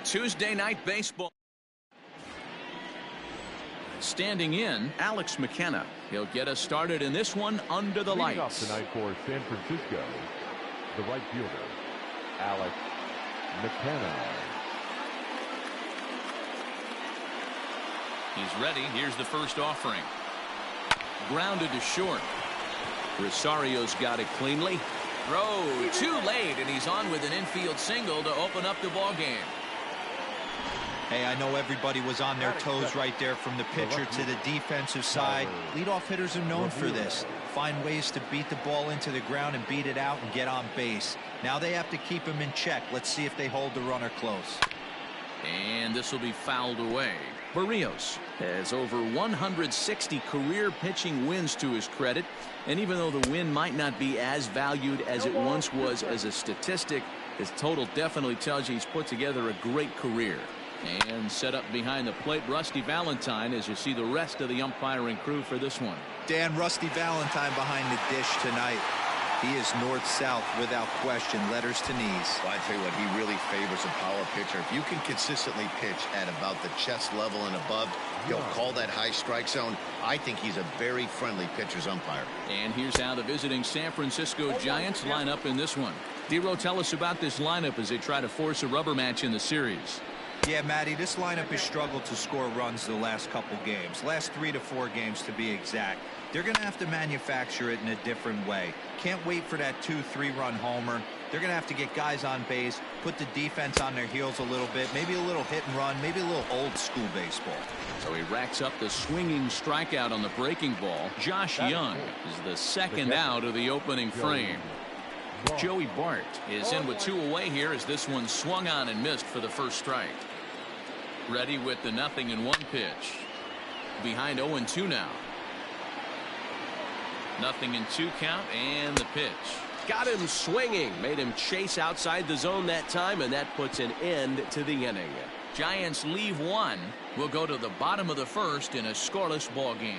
Tuesday Night Baseball. Standing in, Alex McKenna. He'll get us started in this one under the lights. Off tonight for San Francisco, the right fielder, Alex McKenna. He's ready. Here's the first offering. Grounded to short. Rosario's got it cleanly. Throw too late, and he's on with an infield single to open up the ball game. Hey, I know everybody was on their toes right there from the pitcher to the defensive side. Leadoff hitters are known for this. Find ways to beat the ball into the ground and beat it out and get on base. Now they have to keep him in check. Let's see if they hold the runner close. And this will be fouled away. Berrios has over 160 career pitching wins to his credit. And even though the win might not be as valued as it once was as a statistic, his total definitely tells you he's put together a great career. And set up behind the plate, Rusty Valentine, as you see the rest of the umpiring crew for this one. Dan, Rusty Valentine behind the dish tonight. He is north-south without question, letters to knees. Well, I tell you what, he really favors a power pitcher. If you can consistently pitch at about the chest level and above, he'll call that high strike zone. I think he's a very friendly pitcher's umpire. And here's how the visiting San Francisco Giants line up in this one. Dero, tell us about this lineup as they try to force a rubber match in the series. Yeah, Matty, this lineup has struggled to score runs the last couple games. Last 3 to 4 games to be exact. They're going to have to manufacture it in a different way. Can't wait for that 2-3 run homer. They're going to have to get guys on base, put the defense on their heels a little bit, maybe a little hit and run, maybe a little old school baseball. So he racks up the swinging strikeout on the breaking ball. Josh Young is the second out of the opening frame. Joey Bart is in with 2 away here as this one swung on and missed for the first strike. Ready with the 0-1 pitch. Behind 0-2 now. 0-2 count and the pitch. Got him swinging. Made him chase outside the zone that time, and that puts an end to the inning. Giants leave one. We'll go to the bottom of the first in a scoreless ball game.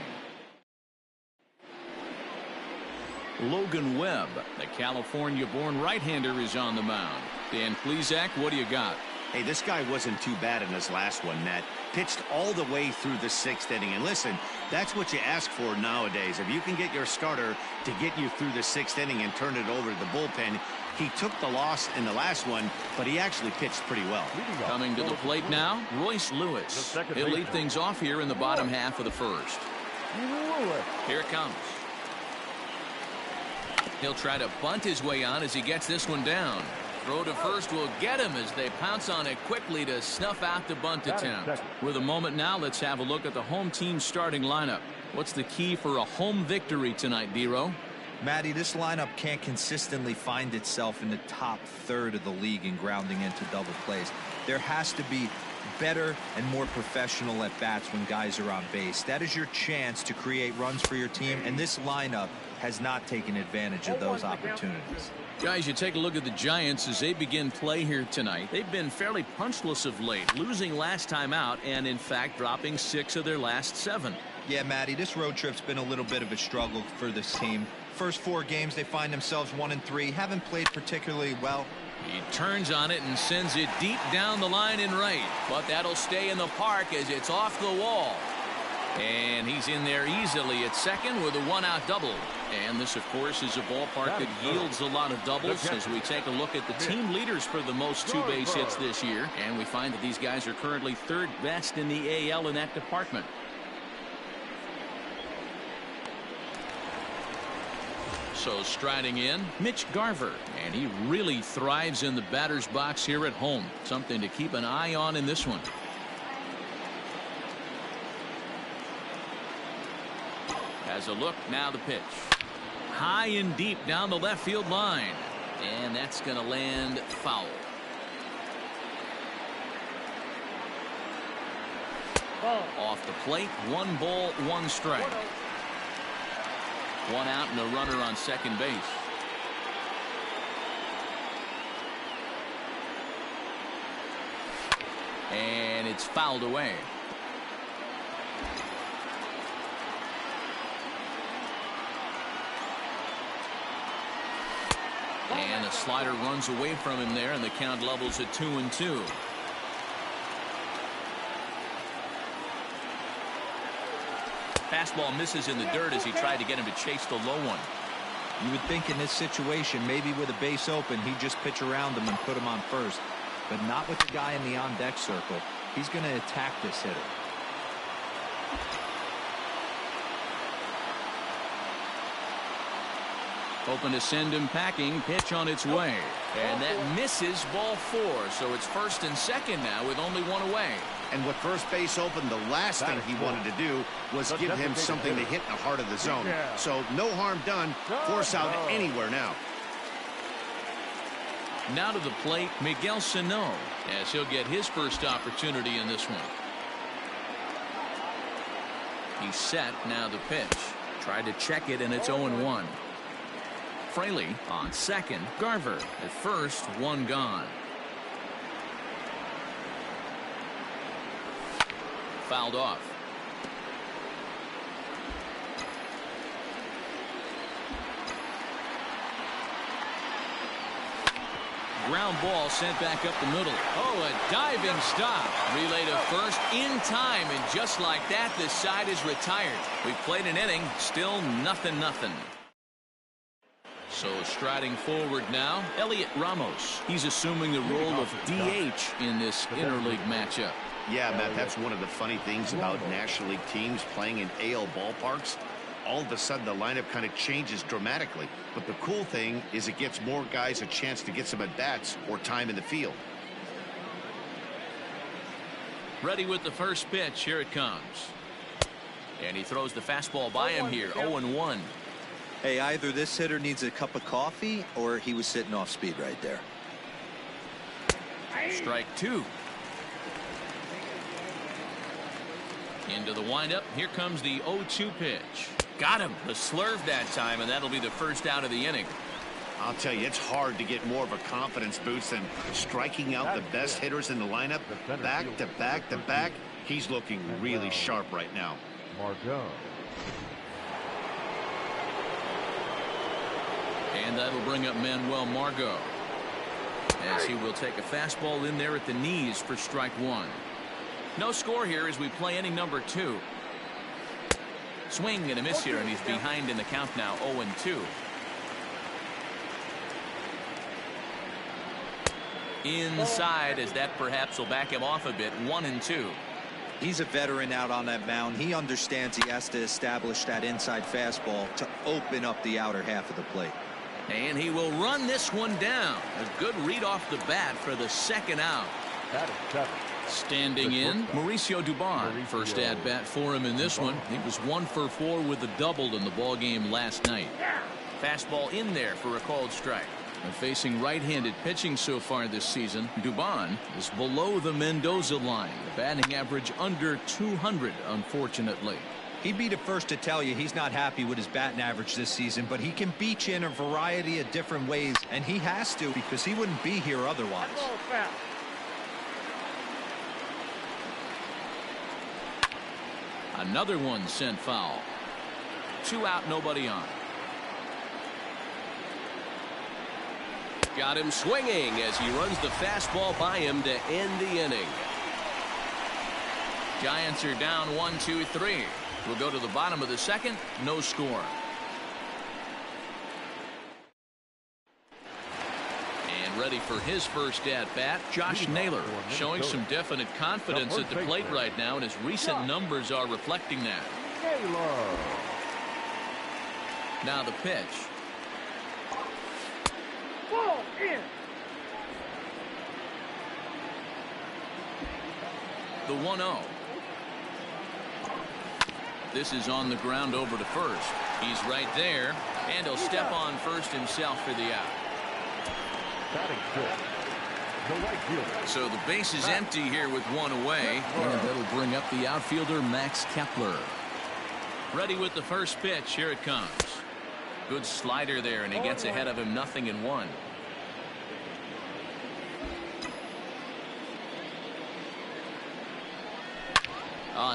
Logan Webb, the California-born right-hander, is on the mound. Dan Plesac, what do you got? Hey, this guy wasn't too bad in his last one, Matt. Pitched all the way through the 6th inning. And listen, that's what you ask for nowadays. If you can get your starter to get you through the 6th inning and turn it over to the bullpen, he took the loss in the last one, but he actually pitched pretty well. Coming to the plate now, Royce Lewis. He'll lead things off here in the bottom half of the first. Here it comes. He'll try to bunt his way on as he gets this one down. Throw to first will get him as they pounce on it quickly to snuff out the bunt attempt. With a moment now, let's have a look at the home team starting lineup. What's the key for a home victory tonight, Dero? Matty, this lineup can't consistently find itself in the top third of the league in grounding into double plays. There has to be better and more professional at bats when guys are on base. That is your chance to create runs for your team, and this lineup has not taken advantage of those opportunities. Guys, you take a look at the Giants as they begin play here tonight. They've been fairly punchless of late, losing last time out and, in fact, dropping 6 of their last 7. Yeah, Matty, this road trip's been a little bit of a struggle for this team. First 4 games, they find themselves 1-3, haven't played particularly well. He turns on it and sends it deep down the line in right, but that'll stay in the park as it's off the wall. And he's in there easily at second with a 1-out double. And this, of course, is a ballpark that yields a lot of doubles as we take a look at the team leaders for the most 2-base hits this year. And we find that these guys are currently 3rd best in the AL in that department. So striding in, Mitch Garver, and he really thrives in the batter's box here at home. Something to keep an eye on in this one. Has a look, now the pitch. High and deep down the left field line. And that's going to land foul. Off the plate, 1 ball, 1 strike. 1 out and a runner on second base. And it's fouled away. And a slider runs away from him there, and the count levels at 2-2. Fastball misses in the dirt as he tried to get him to chase the low one. You would think in this situation, maybe with a base open, he'd just pitch around him and put him on first. But not with the guy in the on-deck circle. He's going to attack this hitter. Hoping to send him packing. Pitch on its way. And that misses, ball 4. So it's first and second now with only one away. And with first base open, the last thing he wanted to do was give him something to hit in the heart of the zone. So no harm done. Force out anywhere now. Now to the plate, Miguel Sano, as he'll get his first opportunity in this one. He's set. Now the pitch. Tried to check it, and it's 0-1. Fraley on second. Garver at first. One gone. Fouled off. Ground ball sent back up the middle. Oh, a diving stop. Relay to first in time, and just like that, this side is retired. We've played an inning, still 0-0. So striding forward now, Elliot Ramos. He's assuming the role of DH in this interleague matchup. Yeah, Matt, that's one of the funny things about National League teams playing in AL ballparks. All of a sudden, the lineup kind of changes dramatically. But the cool thing is it gets more guys a chance to get some at-bats or time in the field. Ready with the first pitch. Here it comes. And he throws the fastball by him here. 0-1. Hey, either this hitter needs a cup of coffee or he was sitting off speed right there. Strike 2. Into the windup. Here comes the 0-2 pitch. Got him. A slurve that time, and that'll be the first out of the inning. I'll tell you, it's hard to get more of a confidence boost than striking out the best hitters in the lineup. Back to back to back. He's looking really sharp right now. Margot. And that'll bring up Manuel Margot, as he will take a fastball in there at the knees for strike 1. No score here as we play inning number 2. Swing and a miss here, and he's behind in the count now. 0-2. Inside, as that perhaps will back him off a bit. 1-2. He's a veteran out on that mound. He understands he has to establish that inside fastball to open up the outer half of the plate. And he will run this one down. A good read off the bat for the second out. That is 7. Standing in, Mauricio Dubon. First at bat for him in this one. He was 1 for 4 with a double in the ball game last night. Fastball in there for a called strike. And facing right-handed pitching so far this season, Dubon is below the Mendoza line. The batting average under 200, unfortunately. He'd be the first to tell you he's not happy with his batting average this season, but he can beat you in a variety of different ways, and he has to because he wouldn't be here otherwise. Another one sent foul. 2 out, nobody on. Got him swinging as he runs the fastball by him to end the inning. Giants are down 1-2-3. We'll go to the bottom of the second. No score. And ready for his first at-bat, Josh Naylor, showing some definite confidence at the plate right now, and his recent numbers are reflecting that. Now the pitch. The 1-0. This is on the ground over to first. He's right there, and he'll step on first himself for the out. So the base is empty here with 1 away, and that'll bring up the outfielder Max Kepler. Ready with the first pitch. Here it comes. Good slider there, and he gets ahead of him 0-1.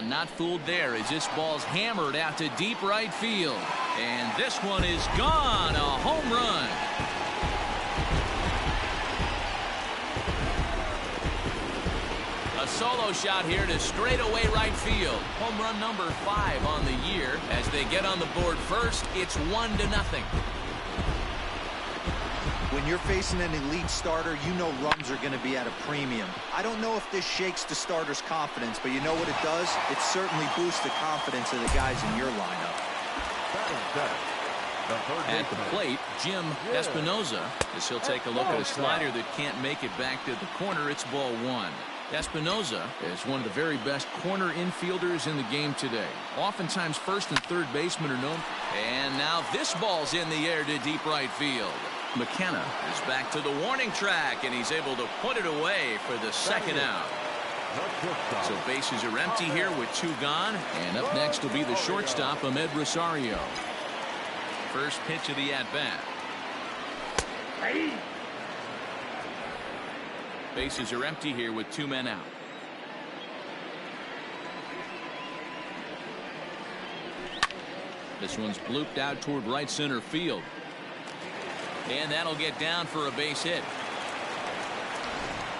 Not fooled there as this ball's hammered out to deep right field. And this one is gone. A home run. A solo shot here to straightaway right field. Home run number 5 on the year. As they get on the board first, it's 1-0. When you're facing an elite starter, you know runs are going to be at a premium. I don't know if this shakes the starter's confidence, but you know what it does? It certainly boosts the confidence of the guys in your lineup. At the plate, Jim Espinoza, as he'll take a look at a slider that can't make it back to the corner. It's ball 1. Espinoza is one of the very best corner infielders in the game today. Oftentimes first and third basemen are known. And now this ball's in the air to deep right field. McKenna is back to the warning track, and he's able to put it away for the second out. So bases are empty here with 2 gone. And up next will be the shortstop, Ahmed Rosario. First pitch of the at-bat. Bases are empty here with 2 men out. This one's blooped out toward right center field. And that'll get down for a base hit.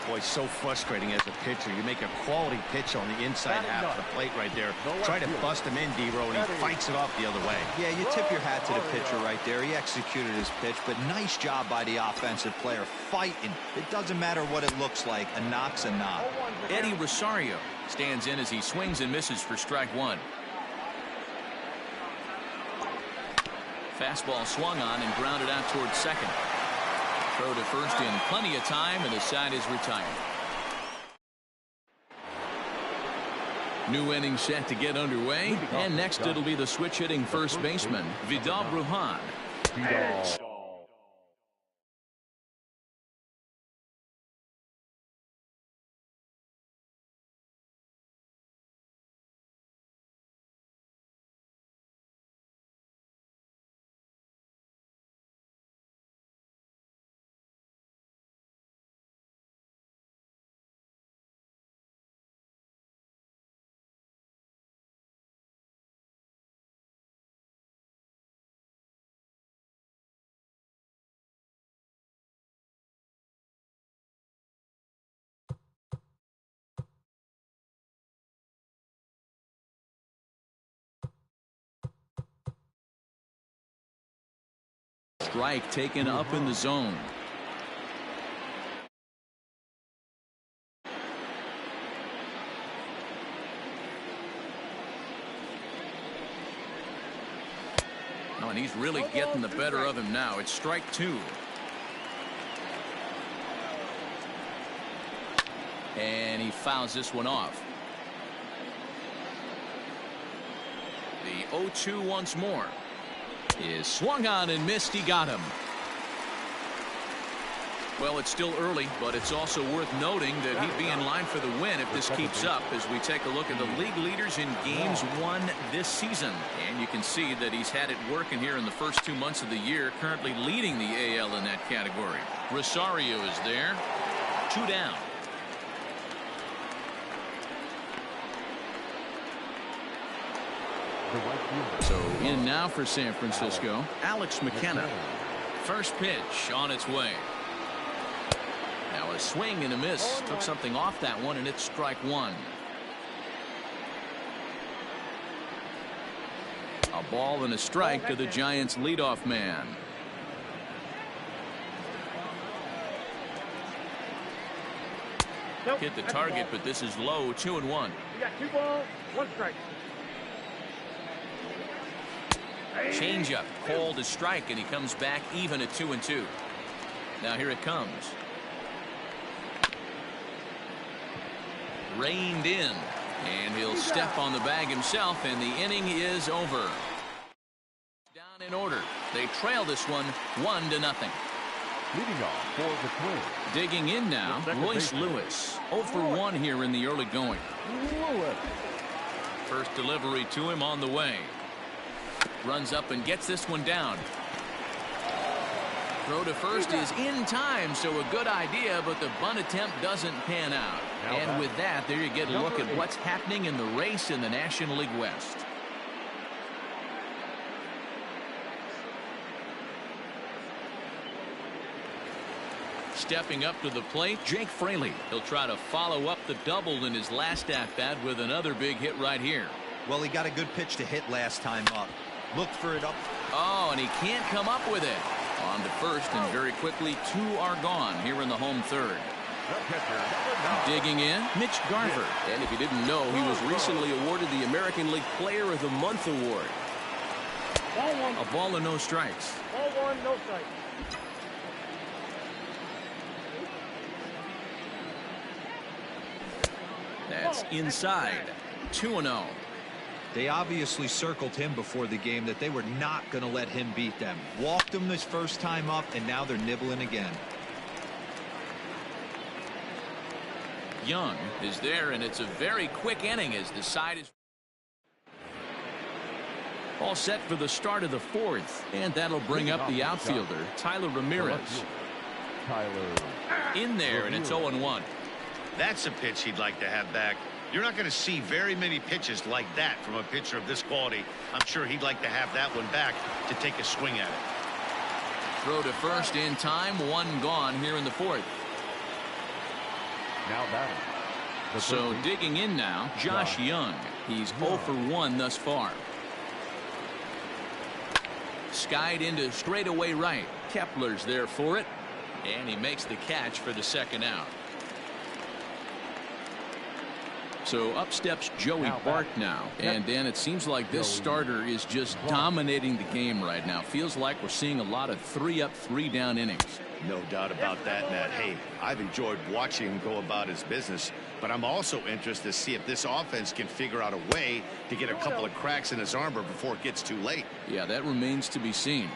Boy, so frustrating as a pitcher. You make a quality pitch on the inside half of the plate right there. Try to bust him in, D-Row, and he fights it off the other way. Yeah, you tip your hat to the pitcher right there. He executed his pitch, but nice job by the offensive player fighting. It doesn't matter what it looks like. A knock's a knock. Eddie Rosario stands in as he swings and misses for strike 1. Fastball swung on and grounded out towards second. Throw to first in plenty of time, and the side is retired. New inning set to get underway, and next it'll be the switch hitting first baseman, Vidal Brujan. Strike taken up in the zone. Oh, and he's really getting the better of him now. It's strike 2. And he fouls this one off. The 0-2 once more. Is swung on and missed. He got him. Well, it's still early, but it's also worth noting that he'd be in line for the win if this keeps up, as we take a look at the league leaders in games won this season. And you can see that he's had it working here in the first 2 months of the year, currently leading the AL in that category. Rosario is there. 2 down. So in now for San Francisco, Alex McKenna. First pitch on its way. Now a swing and a miss. Took something off that one, and it's strike 1. A ball and a strike to the Giants leadoff man. Hit the target, but this is low. 2-1. You got 2 balls, 1 strike. Changeup called a strike, and he comes back even at 2-2. Now here it comes. Reined in, and he'll step on the bag himself, and the inning is over. Down in order. They trail this one 1-0. Leading off for the Twins. Digging in now, Royce Lewis. 0 for 1 here in the early going. First delivery to him on the way. Runs up and gets this one down. Throw to first is in time, so a good idea, but the bunt attempt doesn't pan out. And with that, there you get a look at what's happening in the race in the National League West. Stepping up to the plate, Jake Fraley. He'll try to follow up the double in his last at-bat with another big hit right here. Well, he got a good pitch to hit last time up. Looked for it up. Oh, and he can't come up with it. On to first, and very quickly, 2 are gone here in the home third. Digging in, Mitch Garver. And if you didn't know, he was recently awarded the American League Player of the Month award. Ball 1. A ball and no strikes. Ball 1, no strikes. That's inside. 2-0. They obviously circled him before the game that they were not going to let him beat them. Walked him this first time up, and now they're nibbling again. Young is there, and it's a very quick inning as the side is all set for the start of the 4th, and that'll bring up the outfielder, Tyler Ramirez. In there, and it's 0-1. That's a pitch he'd like to have back. You're not going to see very many pitches like that from a pitcher of this quality. I'm sure he'd like to have that one back to take a swing at it. Throw to first in time, 1 gone here in the 4th. Now batting. So digging in now, Josh Young. He's 0 for 1 thus far. Skied into straightaway right. Kepler's there for it, and he makes the catch for the second out. So up steps Joey Bart now. And Dan, it seems like this starter is just dominating the game right now. Feels like we're seeing a lot of 3-up, 3-down innings. No doubt about that, Matt. Hey, I've enjoyed watching him go about his business, but I'm also interested to see if this offense can figure out a way to get a couple of cracks in his armor before it gets too late. Yeah, that remains to be seen.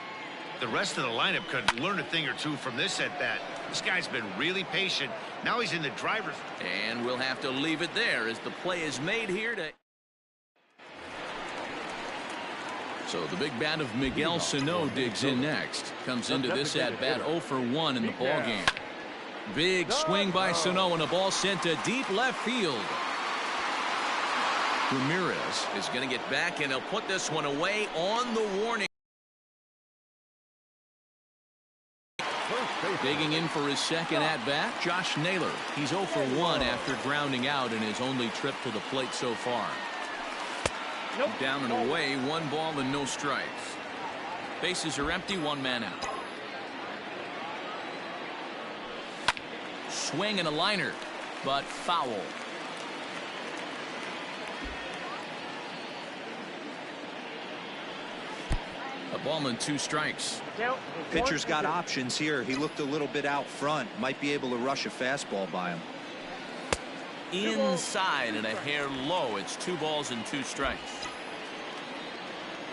The rest of the lineup could learn a thing or two from this at bat. This guy's been really patient. Now he's in the driver's. And we'll have to leave it there as the play is made here to. So the big bat of Miguel Sano digs in next. Comes into this at bat 0 for 1 in the ball game. Big swing by Sano and a ball sent to deep left field. Ramirez is going to get back and he'll put this one away on the warning. Digging in for his second at-bat, Josh Naylor. He's 0 for 1 after grounding out in his only trip to the plate so far. Down and away, 1 ball and no strikes. Bases are empty, 1 man out. Swing and a liner, but foul. A ball and 2 strikes. Pitcher's got options here. He looked a little bit out front. Might be able to rush a fastball by him. Inside and a hair low. It's 2 balls and 2 strikes.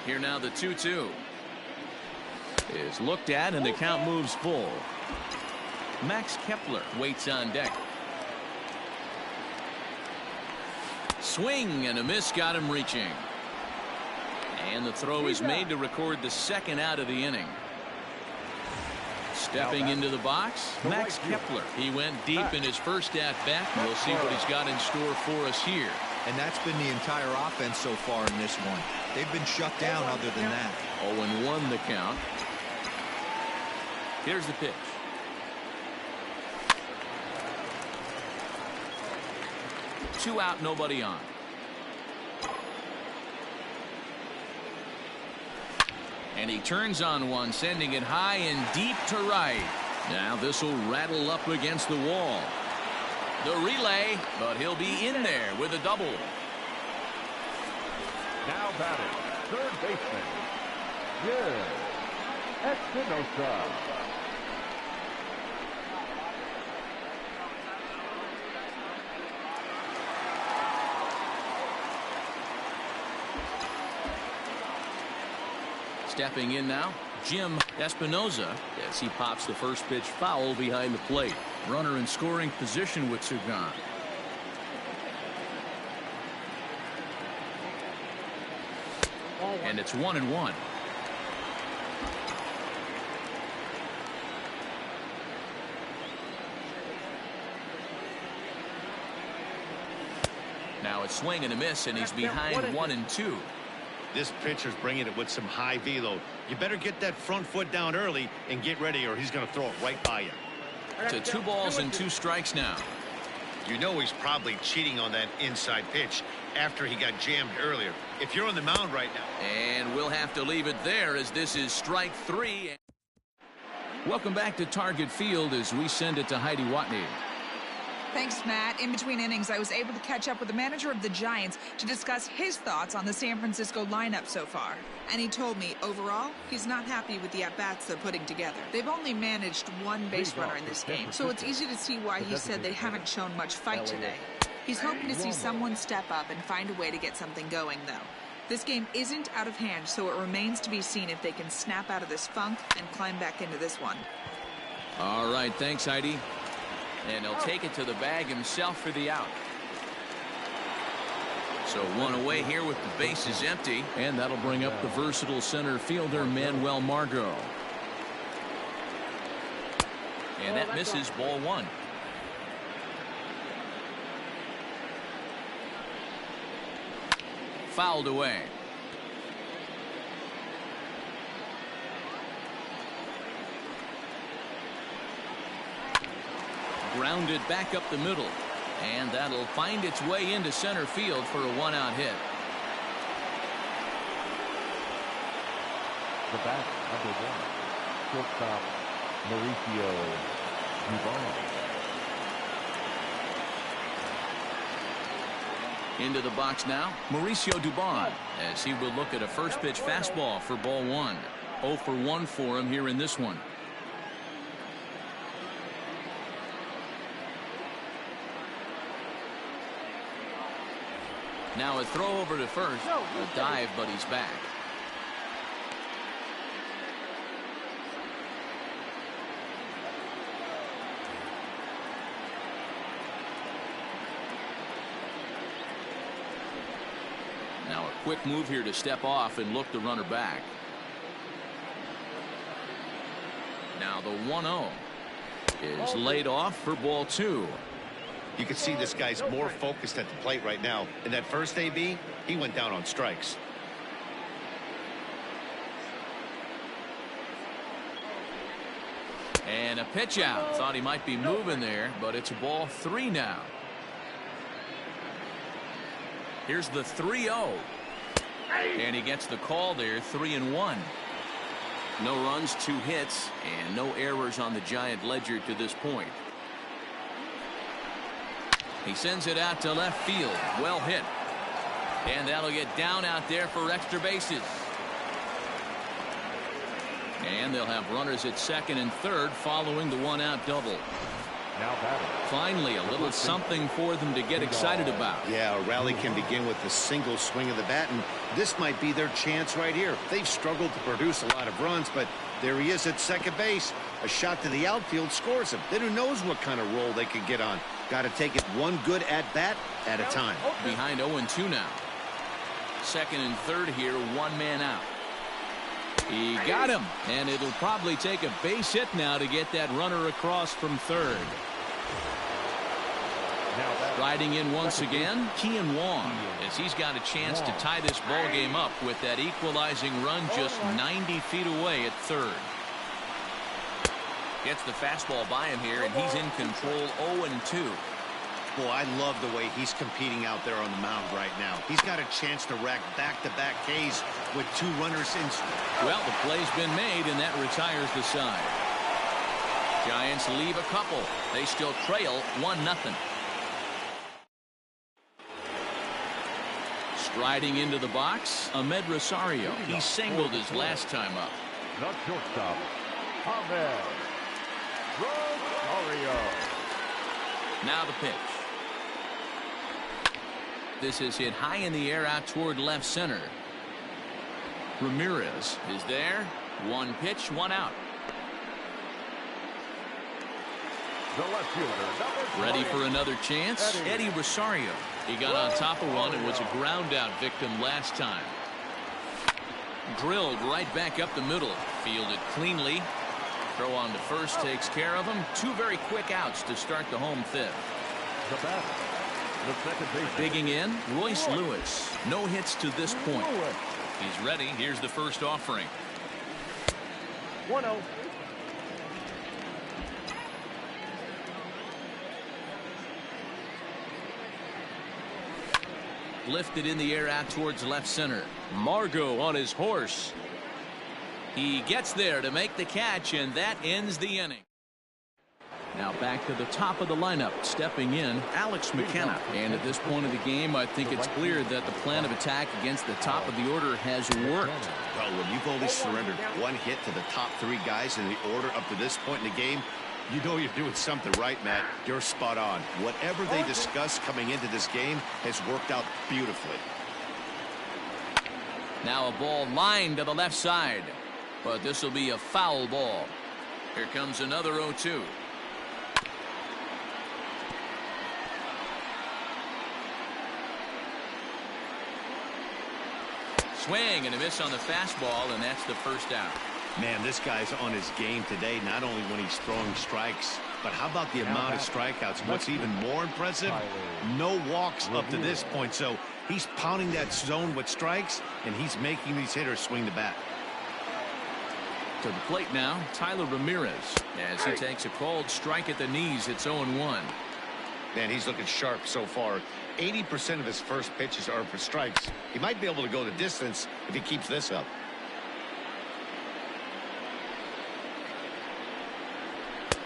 Here now the 2-2 is looked at and the count moves full. Max Kepler waits on deck. Swing and a miss got him reaching. And the throw is made to record the second out of the inning. Stepping into the box, Max Kepler. He went deep in his first at-bat. We'll see what he's got in store for us here. And that's been the entire offense so far in this one. They've been shut down other than that. 0-1 the count. Here's the pitch. Two out, nobody on. And he turns on one, sending it high and deep to right. Now this will rattle up against the wall. The relay, but he'll be in there with a double. Now batting, third baseman, Jim Espinosa. Stepping in now, Jim Espinosa, as he pops the first pitch foul behind the plate. Runner in scoring position with Sugan. And it's 1-1. Now it's swing and a miss, and he's behind 1-2. This pitcher's bringing it with some high velo. You better get that front foot down early and get ready, or he's going to throw it right by you. To 2 balls and 2 strikes now. You know he's probably cheating on that inside pitch after he got jammed earlier. If you're on the mound right now. And we'll have to leave it there as this is strike 3. Welcome back to Target Field as we send it to Heidi Watney. Thanks, Matt. In between innings, I was able to catch up with the manager of the Giants to discuss his thoughts on the San Francisco lineup so far. And he told me, overall, he's not happy with the at-bats they're putting together. They've only managed 1 base runner in this game, so it's easy to see why he said they haven't shown much fight today. He's hoping to see someone step up and find a way to get something going, though. This game isn't out of hand, so it remains to be seen if they can snap out of this funk and climb back into this one. All right, thanks, Heidi. And he'll take it to the bag himself for the out. So 1 away here with the bases empty. And that'll bring up the versatile center fielder, Manuel Margot. And that misses, ball 1. Fouled away. Grounded back up the middle. And that'll find its way into center field for a 1-out hit. The bat, number 1, shortstop Mauricio Dubon. Into the box now, Mauricio Dubon, as he will look at a first pitch fastball for ball 1. 0 for 1 for him here in this one. Now a throw over to first, a dive, but he's back. Now a quick move here to step off and look the runner back. Now the 1-0 is laid off for ball 2. You can see this guy's more focused at the plate right now. In that first AB, he went down on strikes. And a pitch out. Thought he might be moving there, but it's ball 3 now. Here's the 3-0. And he gets the call there, 3-1. No runs, 2 hits, and no errors on the Giant ledger to this point. He sends it out to left field. Well hit. And that'll get down out there for extra bases. And they'll have runners at second and third following the 1-out double. Now batting. Finally, a little something for them to get excited about. Yeah, a rally can begin with a single swing of the bat, and this might be their chance right here. They've struggled to produce a lot of runs, but there he is at second base. A shot to the outfield scores him. Then who knows what kind of roll they could get on. Got to take it one good at-bat at a time. Behind 0-2 now. Second and third here, 1 man out. He got him, and it'll probably take a base hit now to get that runner across from third. Riding in once again, Kian Wong, as he's got a chance to tie this ball game up with that equalizing run just 90 feet away at third. Gets the fastball by him here, and he's in control. 0-2. Boy, I love the way he's competing out there on the mound right now. He's got a chance to rack back-to-back Ks with 2 runners in. Well, the play's been made, and that retires the side. Giants leave a couple. They still trail 1-0. Striding into the box, Ahmed Rosario. He singled his last time up. The shortstop, Ahmed Rosario. Now the pitch. This is hit high in the air out toward left center. Ramirez is there. 1 pitch, 1 out. The left fielder, Ready for another chance? Eddie Rosario. He got on top of one and was a ground out victim last time. Drilled right back up the middle. Fielded cleanly. Throw on to first takes care of him. 2 very quick outs to start the home 5th. The batter, the second baseman. Digging in, Royce Lewis. No hits to this point. He's ready. Here's the first offering. 1-0. lifted in the air out towards left center. Margot on his horse. He gets there to make the catch, and that ends the inning. Now back to the top of the lineup, stepping in, Alex McKenna. And at this point of the game, I think it's clear that the plan of attack against the top of the order has worked. Well, when you've only surrendered one hit to the top three guys in the order up to this point in the game, you know you're doing something right, Matt. You're spot on. Whatever they discussed coming into this game has worked out beautifully. Now a ball lined to the left side, but this will be a foul ball. Here comes another 0-2. Swing and a miss on the fastball, and that's the first out. Man, this guy's on his game today, not only when he's throwing strikes, but how about the amount of strikeouts? What's even more impressive, no walks up to this point. So he's pounding that zone with strikes, and he's making these hitters swing the bat. To the plate now, Tyler Ramirez, as he takes a called strike at the knees. It's 0-1. Man, he's looking sharp so far. 80% of his first pitches are for strikes. He might be able to go the distance if he keeps this up.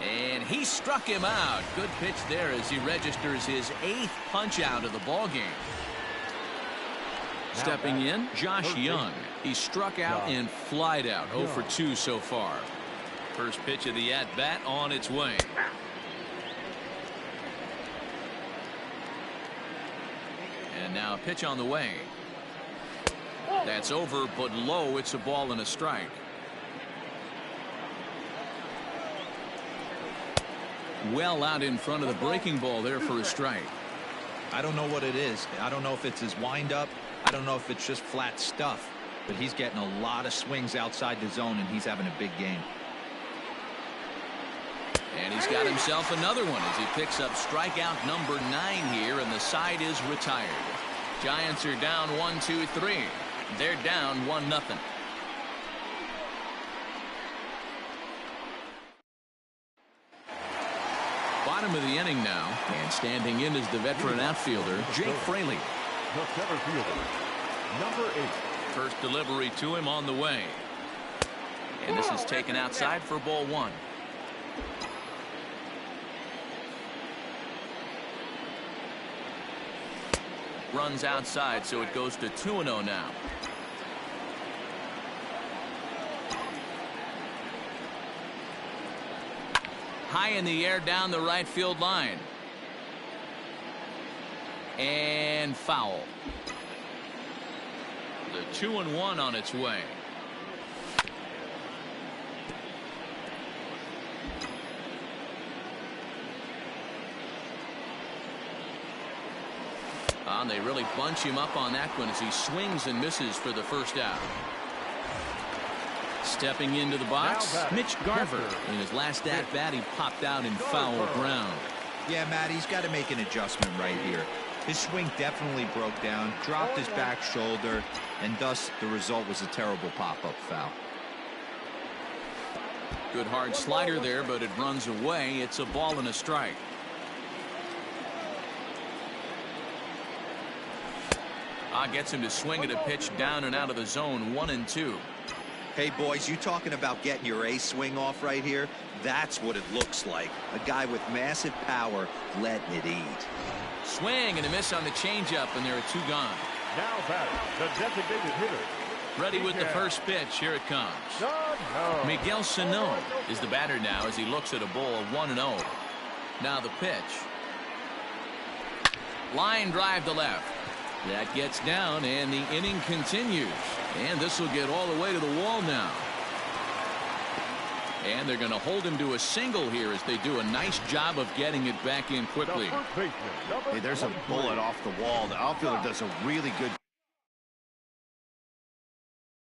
And he struck him out. Good pitch there as he registers his 8th punch out of the ball game. Stepping in, Josh Young. He struck out and flied out. 0 for 2 so far. First pitch of the at-bat on its way. And now a pitch on the way. That's over, but low. It's a ball and a strike. Well out in front of the breaking ball there for a strike. I don't know what it is. I don't know if it's his windup. I don't know if it's just flat stuff. But he's getting a lot of swings outside the zone, and he's having a big game. And he's got himself another one as he picks up strikeout number 9 here, and the side is retired. Giants are down 1-2-3. They're down 1-0. Bottom of the inning now, and standing in is the veteran outfielder, Jake Fraley. The center fielder, number 8. First delivery to him on the way. And this is taken outside for ball 1. Runs outside, so it goes to 2-0 now. High in the air down the right field line. And foul. The 2-1 on its way. And they really bunch him up on that one as he swings and misses for the first out. Stepping into the box, Mitch Garver. In his last at bat, he popped out in foul ground. Yeah, Matt, he's got to make an adjustment right here. His swing definitely broke down, dropped his back shoulder, and thus the result was a terrible pop-up foul. Good hard slider there, but it runs away. It's a ball and a strike. Gets him to swing at a pitch down and out of the zone. 1-2. Hey, boys, you talking about getting your A swing off right here? That's what it looks like. A guy with massive power letting it eat. Swing and a miss on the changeup, and there are 2 gone. Now batting, the designated hitter. Ready with the first pitch. Here it comes. Miguel Sano is the batter now as he looks at a ball of 1-0. Now the pitch. Line drive to left. That gets down, and the inning continues. And this will get all the way to the wall now. And they're going to hold him to a single here as they do a nice job of getting it back in quickly. Hey, there's a bullet off the wall. The outfielder does a really good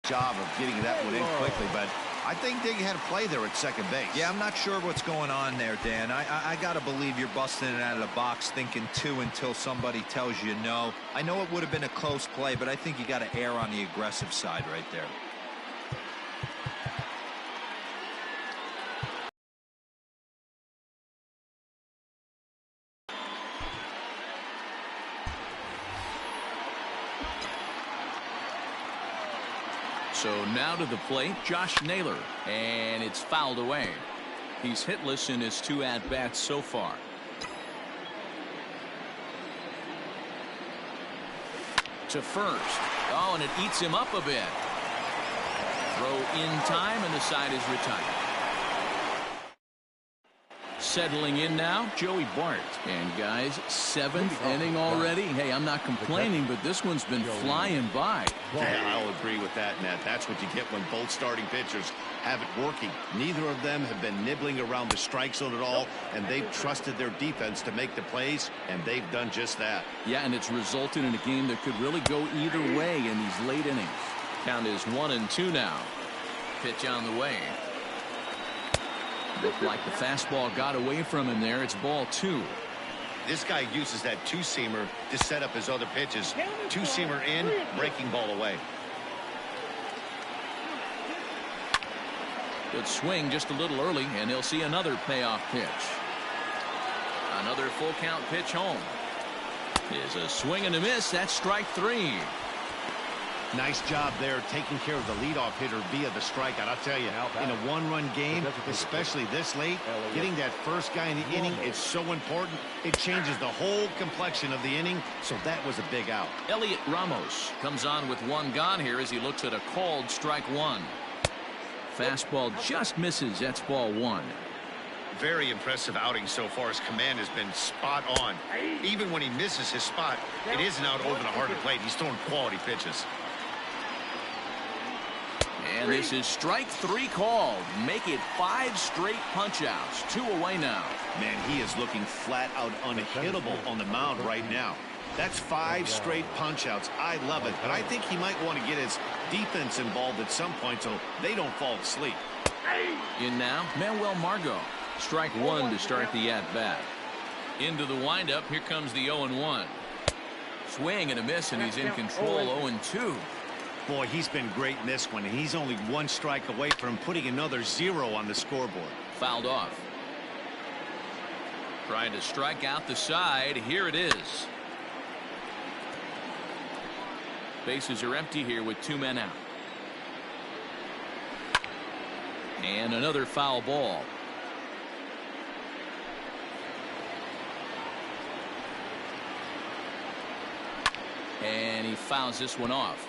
job of getting that one in quickly, but I think they had a play there at second base. Yeah, I'm not sure what's going on there, Dan. I got to believe you're busting it out of the box thinking 2 until somebody tells you no. I know it would have been a close play, but I think you got to err on the aggressive side right there. So now to the plate, Josh Naylor, and it's fouled away. He's hitless in his 2 at-bats so far. To first. Oh, and it eats him up a bit. Throw in time, and the side is retired. Settling in now, Joey Bart. And guys, 7th inning already. Hey, I'm not complaining, but this one's been flying by. Yeah, I'll agree with that, Ned. That's what you get when both starting pitchers have it working. Neither of them have been nibbling around the strike zone at all, and they've trusted their defense to make the plays, and they've done just that. Yeah, and it's resulted in a game that could really go either way in these late innings. Count is 1-2 now. Pitch on the way. Looked like the fastball got away from him there. It's ball 2. This guy uses that two-seamer to set up his other pitches. Two-seamer in, breaking ball away. Good swing just a little early, and he'll see another payoff pitch. Another full count pitch home. Is a swing and a miss. That's strike 3. Nice job there taking care of the leadoff hitter via the strikeout. I'll tell you, in a one-run game, especially this late, getting that first guy in the inning is so important. It changes the whole complexion of the inning, so that was a big out. Elliot Ramos comes on with 1 gone here as he looks at a called strike 1. Fastball just misses. That's ball 1. Very impressive outing so far. His command has been spot on. Even when he misses his spot, it isn't out over the heart of the plate. He's throwing quality pitches. And this is strike 3 called. Make it 5 straight punch-outs. 2 away now. Man, he is looking flat out unhittable on the mound right now. That's 5 straight punch-outs. I love it, but I think he might want to get his defense involved at some point so they don't fall asleep. In now, Manuel Margot. Strike 1 to start the at-bat. Into the windup. Here comes the 0-1. Swing and a miss, and he's in control. 0-2. Boy, he's been great in this one, and he's only 1 strike away from putting another 0 on the scoreboard. Fouled off. Trying to strike out the side. Here it is. Bases are empty here with 2 men out. And another foul ball. And he fouls this one off.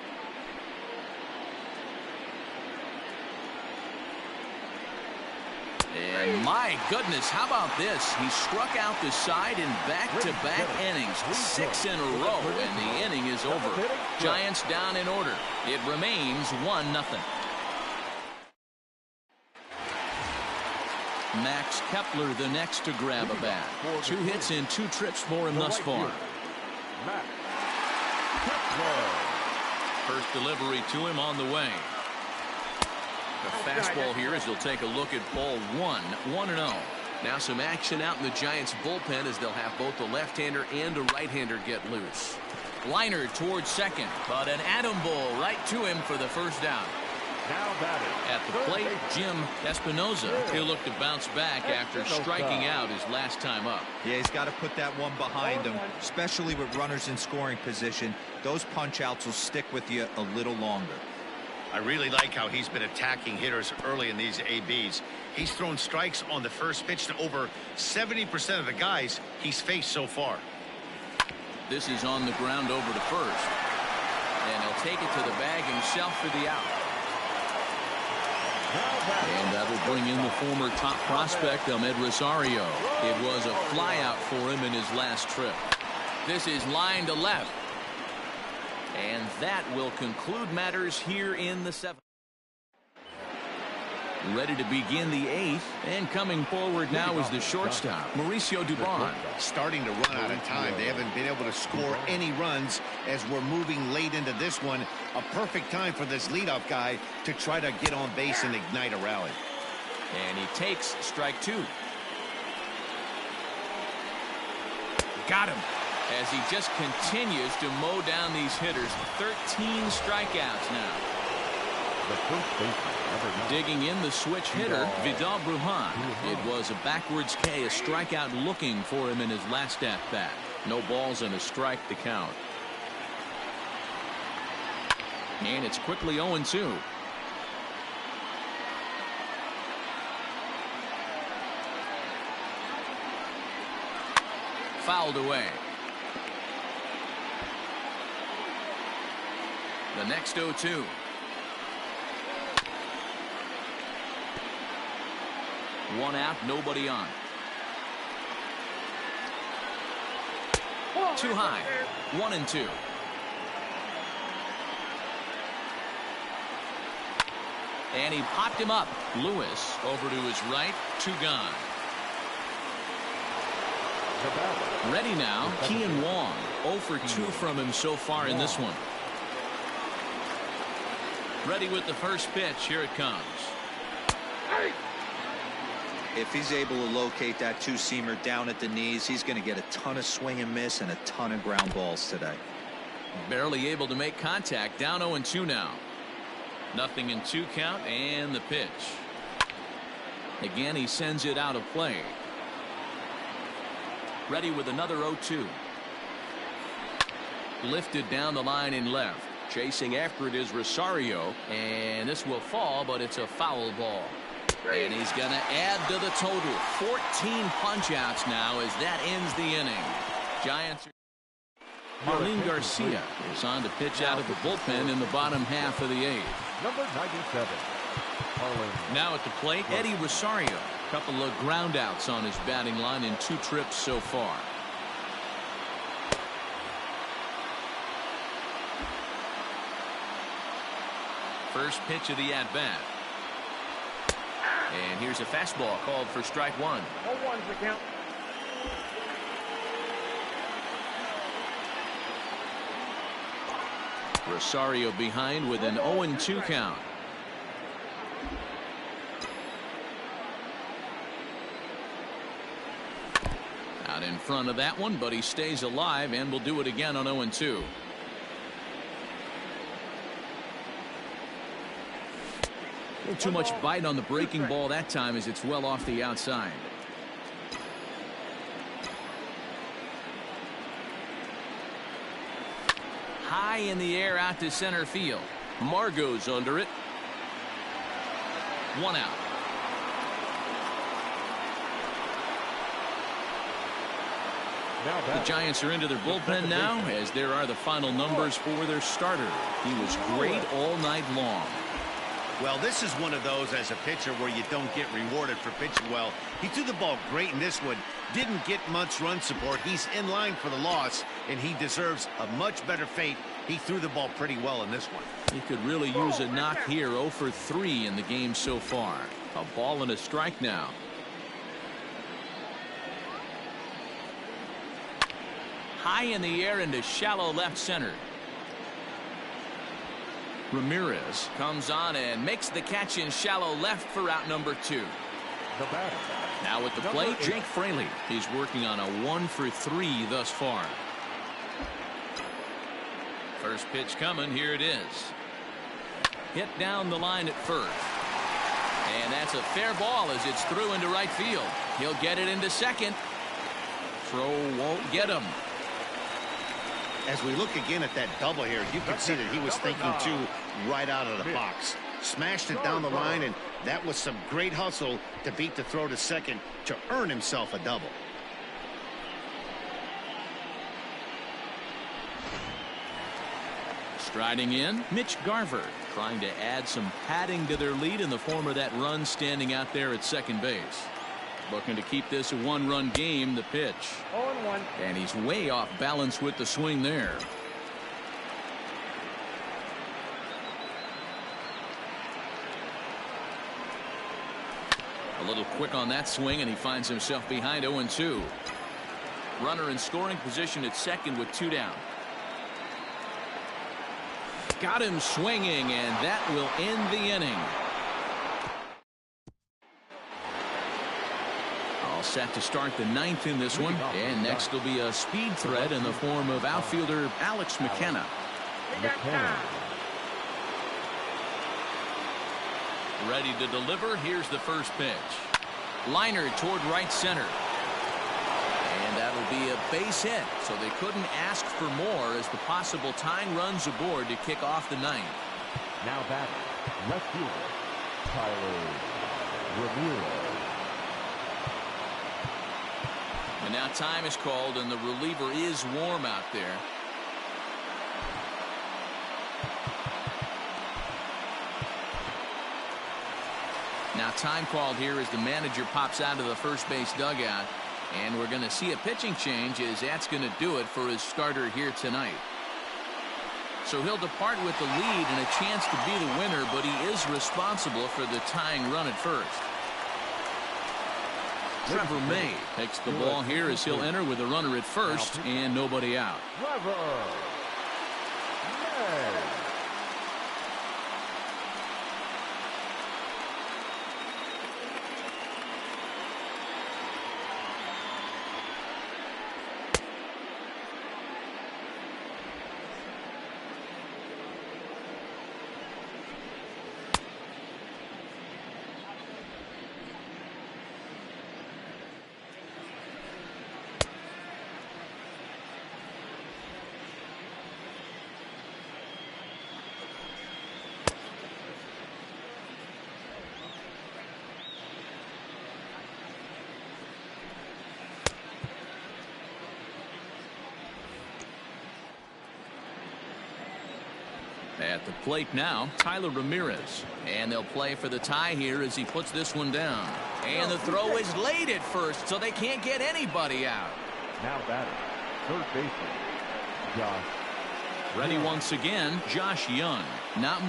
And my goodness, how about this? He struck out the side in back-to-back innings, 6 in a row, and the inning is over. Giants down in order. It remains 1-0. Max Kepler the next to grab a bat. 2 hits and 2 trips for him thus far. First delivery to him on the way. The fastball here as they'll take a look at ball 1, 1-0. Now some action out in the Giants bullpen as they'll have both a left-hander and a right-hander get loose. Liner towards second, but an Adam Bull right to him for the first down. At the plate, Jim Espinoza. He'll look to bounce back after striking out his last time up. Yeah, he's got to put that one behind him, especially with runners in scoring position. Those punch-outs will stick with you a little longer. I really like how he's been attacking hitters early in these ABs. He's thrown strikes on the first pitch to over 70% of the guys he's faced so far. This is on the ground over to first. And he'll take it to the bag himself for the out. And that'll bring in the former top prospect, Ahmed Rosario. It was a flyout for him in his last trip. This is line to left. And that will conclude matters here in the 7th. Ready to begin the 8th, and coming forward now is the shortstop, Mauricio Dubon. Starting to run out of time. They haven't been able to score any runs as we're moving late into this one. A perfect time for this leadoff guy to try to get on base and ignite a rally. And he takes strike 2. Got him. As he just continues to mow down these hitters. 13 strikeouts now. The first baseman, digging in the switch hitter, Vidal Brujan. It was a backwards K, a strikeout looking for him in his last at-bat. No balls and a strike to count. And it's quickly 0-2. Fouled away. The next 0-2. One out, nobody on. Too high. 1-2. And he popped him up. Lewis over to his right. 2 gone. Ready now. Kean Wong. 0 for 2 from him so far in this one. Ready with the first pitch. Here it comes. If he's able to locate that two-seamer down at the knees, he's going to get a ton of swing and miss and a ton of ground balls today. Barely able to make contact. Down 0-2 now. Nothing in 2 count and the pitch. Again, he sends it out of play. Ready with another 0-2. Lifted down the line in left. Chasing after it is Rosario, and this will fall, but it's a foul ball. And he's going to add to the total. 14 punch-outs now as that ends the inning. Giants. Marlene Garcia is on to pitch out of the bullpen in the bottom half of the 8th. Number 97, Marlene. Now at the plate, Eddie Rosario. A couple of groundouts on his batting line in 2 trips so far. First pitch of the at-bat. And here's a fastball called for strike 1. 0-1's the count. Rosario behind with an 0-2 count. Out in front of that one, but he stays alive and will do it again on 0-2. Too much bite on the breaking ball that time as it's well off the outside. High in the air out to center field. Margot's under it. 1 out. The Giants are into their bullpen now as there are the final numbers for their starter. He was great all night long. Well, this is one of those as a pitcher where you don't get rewarded for pitching well. He threw the ball great in this one. Didn't get much run support. He's in line for the loss, and he deserves a much better fate. He threw the ball pretty well in this one. He could really use a knock here. 0 for 3 in the game so far. A ball and a strike now. High in the air into shallow left center. Ramirez comes on and makes the catch in shallow left for out number 2. The batter. Now at the plate, Jake Fraley. He's working on a 1 for 3 thus far. First pitch coming. Here it is. Hit down the line at first. And that's a fair ball as it's through into right field. He'll get it into second. Throw won't get him. As we look again at that double here, you can see that he was thinking too right out of the box. Smashed it down the line, and that was some great hustle to beat the throw to second to earn himself a double. Striding in, Mitch Garver trying to add some padding to their lead in the form of that run standing out there at second base. Looking to keep this a 1-run game. The pitch. 0-1. And he's way off balance with the swing there. A little quick on that swing, and he finds himself behind 0-2. Runner in scoring position at second with 2 down. Got him swinging, and that will end the inning. Set to start the 9th in this one, and next will be a speed threat in the form of outfielder Alex McKenna. Ready to deliver. Here's the first pitch. Liner toward right center, and that'll be a base hit, so they couldn't ask for more as the possible tying runs aboard to kick off the 9th. Now batting, left fielder Tyler Ramirez. And now time is called, and the reliever is warm out there. Now time called here as the manager pops out of the first base dugout. And we're going to see a pitching change as that's going to do it for his starter here tonight. So he'll depart with the lead and a chance to be the winner, but he is responsible for the tying run at first. Trevor May takes the ball here as he'll enter with a runner at first and nobody out. Trevor May. At the plate now, Tyler Ramirez. And they'll play for the tie here as he puts this one down. And the throw is late at first, so they can't get anybody out. Now batting, third baseman, Josh. Ready once again, Josh Young. Not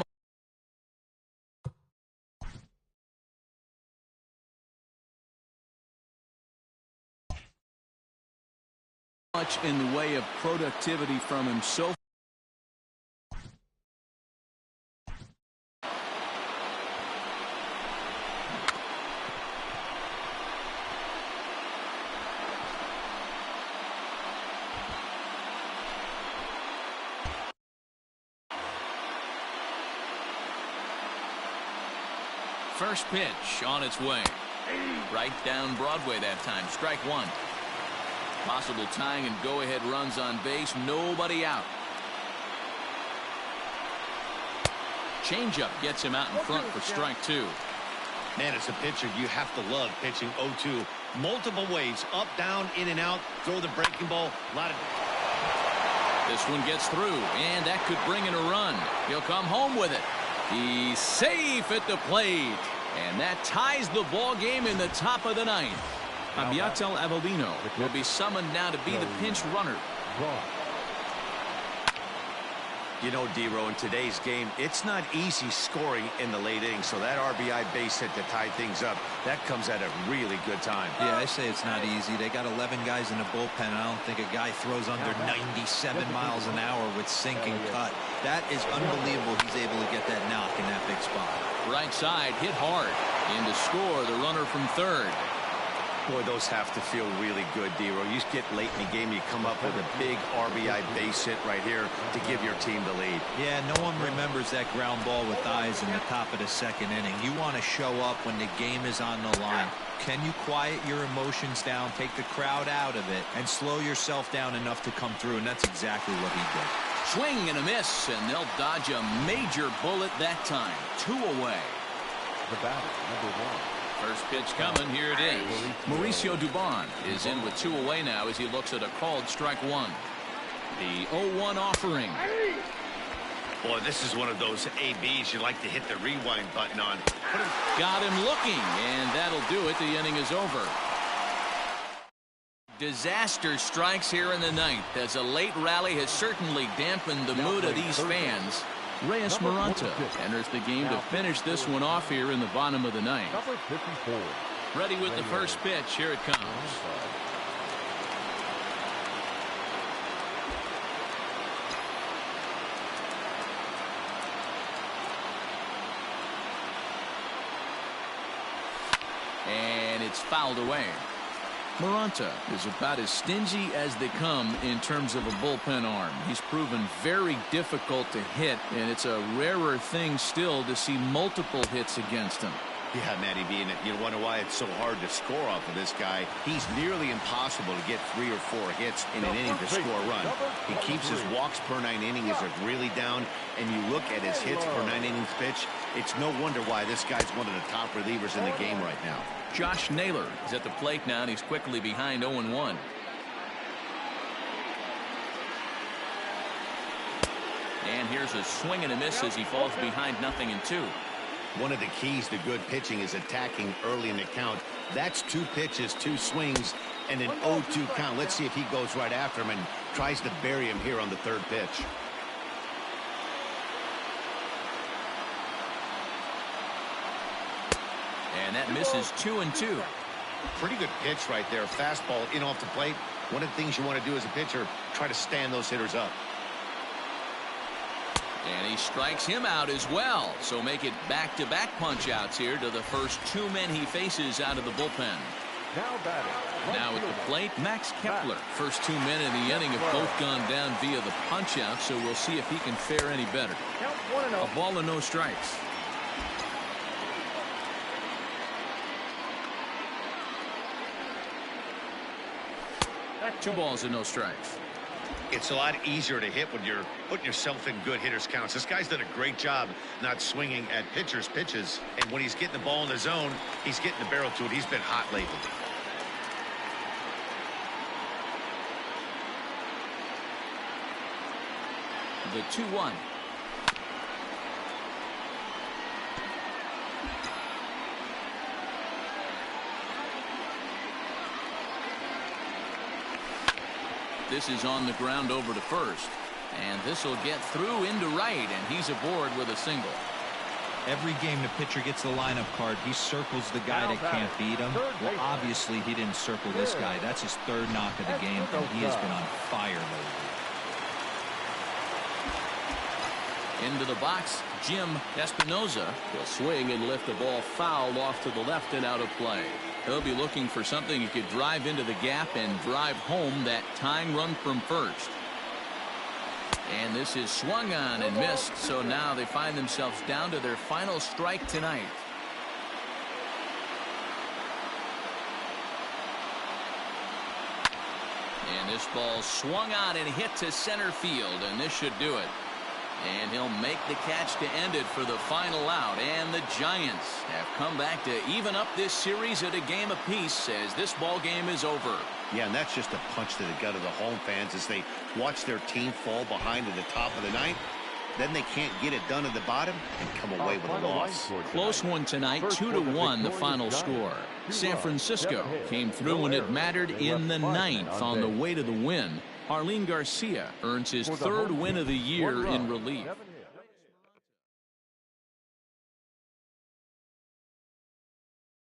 much in the way of productivity from him so far. First pitch on its way. Right down Broadway that time. Strike one. Possible tying and go-ahead runs on base. Nobody out. Changeup gets him out in front for strike two. Man, as a pitcher, you have to love pitching 0-2. Multiple ways, up, down, in and out. Throw the breaking ball. A lot of... This one gets through, and that could bring in a run. He'll come home with it. He's safe at the plate. And that ties the ball game in the top of the ninth. Abiatel Avellino will be summoned now to be the pinch runner. You know, D-Row, in today's game, it's not easy scoring in the late innings, so that RBI base hit to tie things up, that comes at a really good time. Yeah, I say it's not easy. They got 11 guys in the bullpen, and I don't think a guy throws under 97 miles an hour with sink and cut. That is unbelievable he's able to get that knock in that big spot. Right side, hit hard. In to score, the runner from third. Boy, those have to feel really good, D-Row. You get late in the game, you come up with a big RBI base hit right here to give your team the lead. Yeah, no one remembers that ground ball with eyes in the top of the second inning. You want to show up when the game is on the line. Can you quiet your emotions down, take the crowd out of it, and slow yourself down enough to come through? And that's exactly what he did. Swing and a miss, and they'll dodge a major bullet that time. 2 away. The batter, number one. First pitch coming. Here it is. Mauricio Dubon is in with 2 away now as he looks at a called strike one. The 0-1 offering. Boy, this is one of those ABs you like to hit the rewind button on. Got him looking, and that'll do it. The inning is over. Disaster strikes here in the ninth as a late rally has certainly dampened the mood of these fans. Reyes Maranta enters the game to finish this one off here in the bottom of the ninth. Number 54. Ready with the first pitch. Here it comes. And it's fouled away. Maranta is about as stingy as they come in terms of a bullpen arm. He's proven very difficult to hit, and it's a rarer thing still to see multiple hits against him. Yeah, Matty B, and you wonder why it's so hard to score off of this guy. He's nearly impossible to get 3 or 4 hits in an inning to score a run. He keeps his walks per 9 innings really down, and you look at his hits per 9 innings pitch, it's no wonder why this guy's one of the top relievers in the game right now. Josh Naylor is at the plate now, and he's quickly behind 0-1. And here's a swing and a miss as he falls behind 0-2. One of the keys to good pitching is attacking early in the count. That's 2 pitches, 2 swings, and an 0-2 count. Let's see if he goes right after him and tries to bury him here on the 3rd pitch. And that misses 2-2. Pretty good pitch right there. Fastball in off the plate. One of the things you want to do as a pitcher, try to stand those hitters up. And he strikes him out as well. So make it back-to-back punch-outs here to the first 2 men he faces out of the bullpen. Now at the plate, Max Kepler. First 2 men in the inning have both gone down via the punch-out, so we'll see if he can fare any better. A ball and no strikes. Two balls and no strikes. It's a lot easier to hit when you're putting yourself in good hitters counts. This guy's done a great job not swinging at pitchers' pitches. And when he's getting the ball in the zone, he's getting the barrel to it. He's been hot lately. The 2-1. This is on the ground over to first. And this will get through into right, and he's aboard with a single. Every game the pitcher gets the lineup card, he circles the guy that can't beat him. Well, obviously, he didn't circle this guy. That's his 3rd knock of the game, and he has been on fire lately. Into the box, Jim Espinoza. He'll swing and lift the ball foul off to the left and out of play. He'll be looking for something he could drive into the gap and drive home that tying run from first. And this is swung on and missed, so now they find themselves down to their final strike tonight. And this ball swung on and hit to center field, and this should do it. And he'll make the catch to end it for the final out. And the Giants have come back to even up this series at a game apiece as this ball game is over. Yeah, and that's just a punch to the gut of the home fans as they watch their team fall behind at the top of the 9th. Then they can't get it done at the bottom and come away with a loss. Close one tonight, 2-1 the final score. San Francisco came through when it mattered in the 9th on the way to the win. Arlene Garcia earns his 3rd win of the year in relief.